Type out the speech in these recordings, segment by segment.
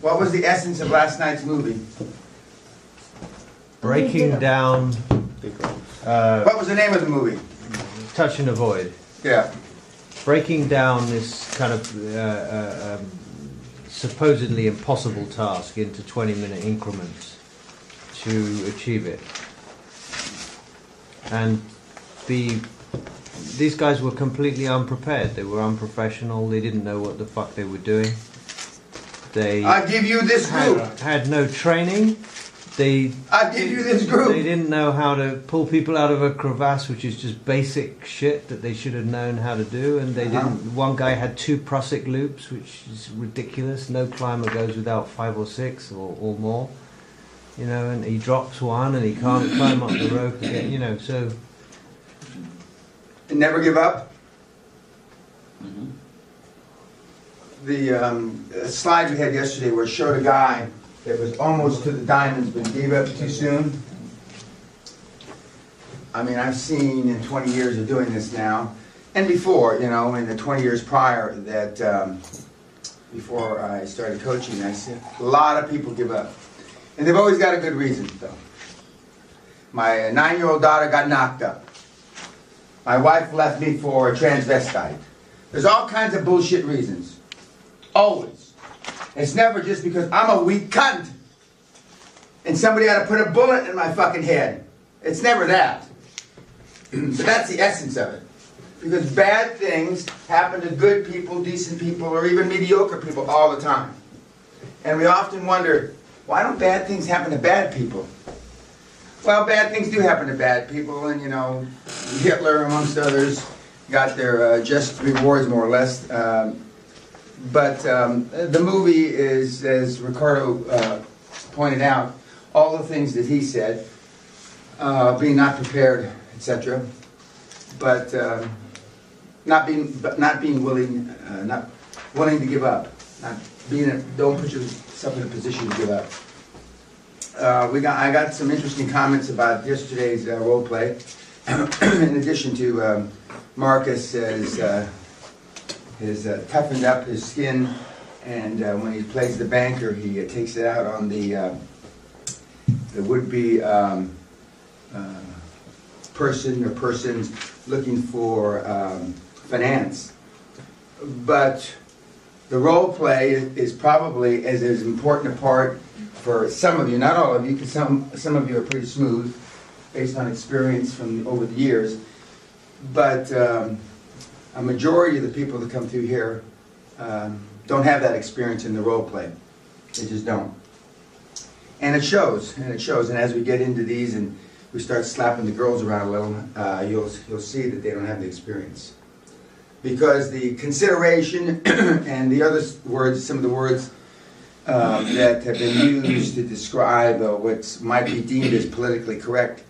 What was the essence of last night's movie? Breaking down. What was the name of the movie? Touch and Avoid. Yeah. Breaking down this kind of supposedly impossible task into 20-minute increments to achieve it. And these guys were completely unprepared. They were unprofessional. They didn't know what the fuck they were doing. I give you this group. Had no training. I give you this group. They didn't know how to pull people out of a crevasse, which is just basic shit that they should have known how to do. And they didn't. One guy had 2 Prusik loops, which is ridiculous. No climber goes without 5 or 6 or more. You know, and he drops one and he can't climb up the rope again. You know, so. And never give up. Mm-hmm. The slide we had yesterday where it showed a guy that was almost to the diamonds but gave up too soon. I mean, I've seen in 20 years of doing this now, and before, you know, in the 20 years prior that, before I started coaching, I see a lot of people give up. And they've always got a good reason, though. My 9-year-old daughter got knocked up. My wife left me for a transvestite. There's all kinds of bullshit reasons. Always. It's never just because I'm a weak cunt and somebody had to put a bullet in my fucking head. It's never that. But that's the essence of it. Because bad things happen to good people, decent people, or even mediocre people all the time. And we often wonder, why don't bad things happen to bad people? Well, bad things do happen to bad people, and you know, Hitler, amongst others, got their just rewards, more or less. But the movie is, as Ricardo pointed out, all the things that he said, being not prepared, etc. But not being willing, not willing to give up, don't put yourself in a position to give up. I got some interesting comments about yesterday's role play. In addition to Marcus has toughened up his skin, and when he plays the banker, he takes it out on the would-be person or persons looking for finance. But the role play is probably as important a part for some of you, not all of you, because some of you are pretty smooth based on experience from over the years. But a majority of the people that come through here don't have that experience in the role play. They just don't. And it shows, and as we get into these and we start slapping the girls around a little, you'll see that they don't have the experience. Because the consideration and the other words, some of the words that have been used to describe what might be deemed as politically correct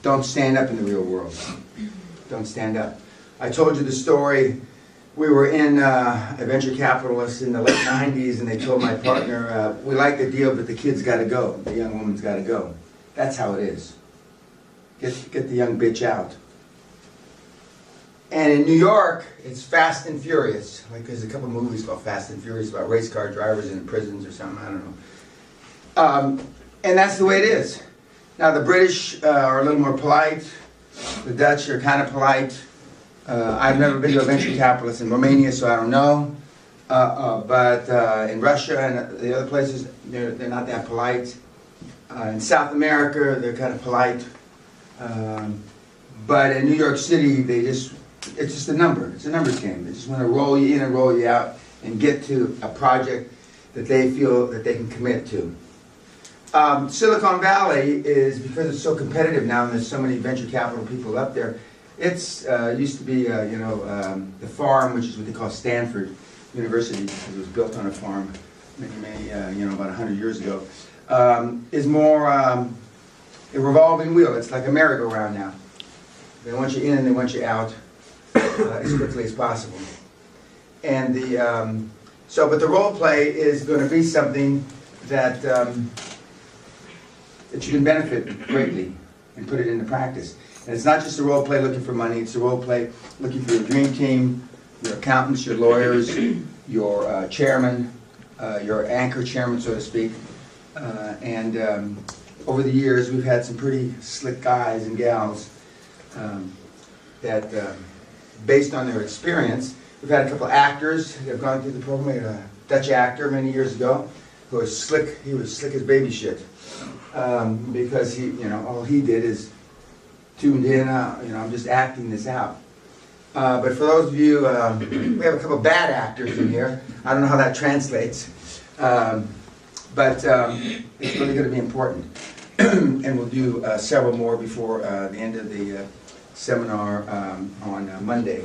don't stand up in the real world. Don't stand up. I told you the story. We were in a venture capitalist in the late 90s, and they told my partner, we like the deal, but the kid's got to go. The young woman's got to go. That's how it is. Get the young bitch out. And in New York, it's Fast and Furious. Like there's a couple movies called Fast and Furious about race car drivers in prisons or something, I don't know. And that's the way it is. Now the British are a little more polite. The Dutch are kind of polite. I've never been to a venture capitalist in Romania, so I don't know. But in Russia and the other places, they're not that polite. In South America, they're kind of polite. But in New York City, it's just a number. It's a numbers game. They just want to roll you in and roll you out and get to a project that they feel that they can commit to. Silicon Valley is, because it's so competitive now and there's so many venture capital people up there, it's used to be, the farm, which is what they call Stanford University, because it was built on a farm many, about 100 years ago, is more a revolving wheel. It's like a merry-go-round now. They want you in and they want you out as quickly as possible. And but the role play is going to be something that that you can benefit greatly and put it into practice. And it's not just a role play looking for money, it's a role play looking for your dream team, your accountants, your lawyers, your chairman, your anchor chairman, so to speak. Over the years, we've had some pretty slick guys and gals that, based on their experience, we've had a couple of actors that have gone through the program. We had a Dutch actor many years ago who was slick. He was slick as baby shit because all he did is tuned in. I'm just acting this out. But for those of you, we have a couple of bad actors in here. I don't know how that translates, but it's really going to be important. And we'll do several more before the end of the seminar on Monday.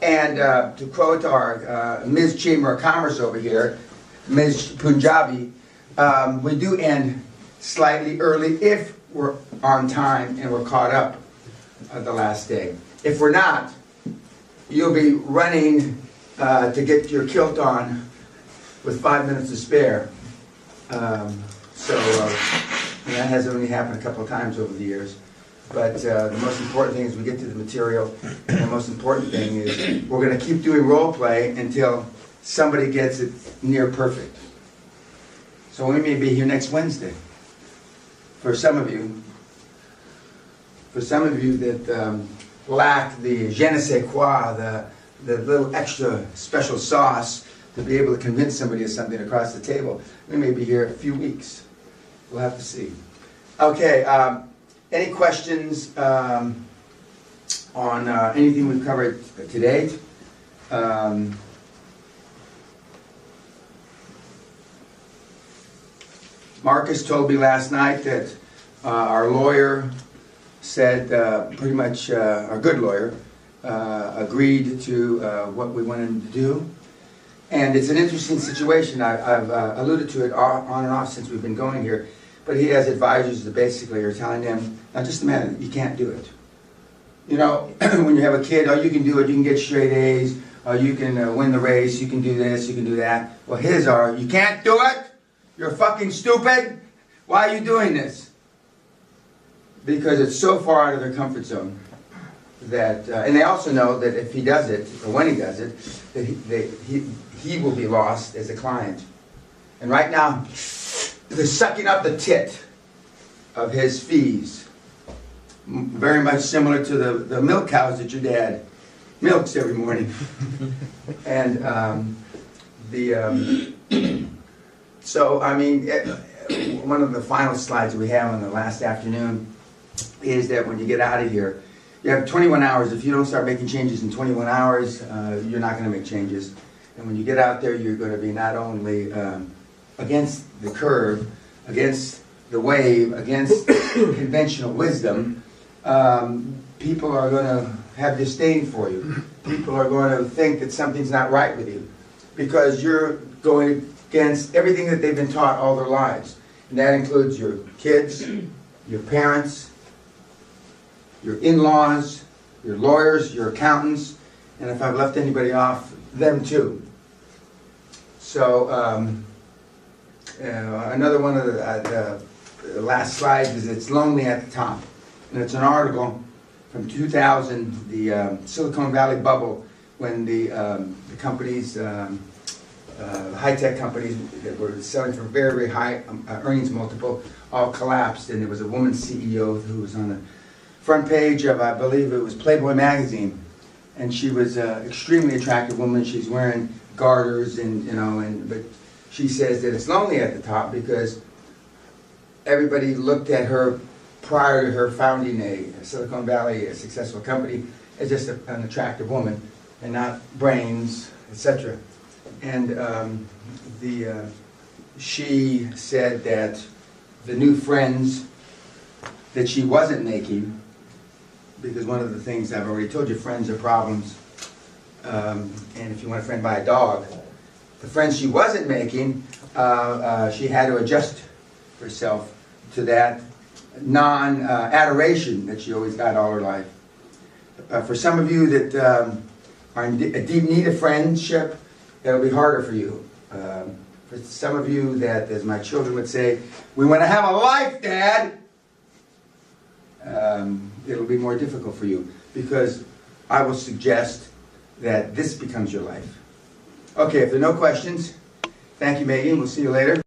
And to quote our Ms. Chamber of Commerce over here, Ms. Punjabi, we do end slightly early if we're on time and we're caught up the last day. If we're not, you'll be running to get your kilt on with 5 minutes to spare. That has only happened a couple of times over the years. But the most important thing is we get to the material, and the most important thing is we're going to keep doing role play until somebody gets it near perfect. So we may be here next Wednesday. For some of you that lack the je ne sais quoi, the little extra special sauce to be able to convince somebody of something across the table, we may be here a few weeks. We'll have to see. Okay, any questions on anything we've covered to date? Marcus told me last night that our lawyer said, pretty much our good lawyer, agreed to what we wanted him to do. And it's an interesting situation. I've alluded to it on and off since we've been going here. But he has advisors that basically are telling him, now just a minute, you can't do it. You know, when you have a kid, oh, you can do it, you can get straight A's, oh, you can win the race, you can do this, you can do that. Well, his are, you can't do it, you're fucking stupid, why are you doing this? Because it's so far out of their comfort zone that, and they also know that if he does it, or when he does it, that he will be lost as a client. And right now, they're sucking up the tit of his fees. Very much similar to the milk cows that your dad milks every morning. And so, I mean, one of the final slides we have on the last afternoon is that when you get out of here, you have 21 hours. If you don't start making changes in 21 hours, you're not going to make changes. And when you get out there, you're going to be not only against the curve, against the wave, against conventional wisdom. People are going to have disdain for you. People are going to think that something's not right with you because you're going against everything that they've been taught all their lives. And that includes your kids, your parents, your in-laws, your lawyers, your accountants, and if I've left anybody off, them too. So another one of the last slides is it's lonely at the top. And it's an article from 2000, the Silicon Valley bubble, when the companies, high-tech companies that were selling for very, very high earnings multiple all collapsed. And there was a woman CEO who was on the front page of, I believe it was Playboy magazine. And she was an extremely attractive woman. She's wearing garters but she says that it's lonely at the top because everybody looked at her prior to her founding a Silicon Valley, a successful company, as just an attractive woman and not brains, etc. And she said that the new friends that she wasn't making, because one of the things I've already told you, friends are problems. And if you want a friend, buy a dog. The friends she wasn't making, she had to adjust herself to that non-adoration that she always got all her life. For some of you that are in a deep need of friendship, it'll be harder for you. For some of you that, as my children would say, we want to have a life, Dad, it'll be more difficult for you because I will suggest that this becomes your life. Okay, if there are no questions, Thank you, Megan. We'll see you later.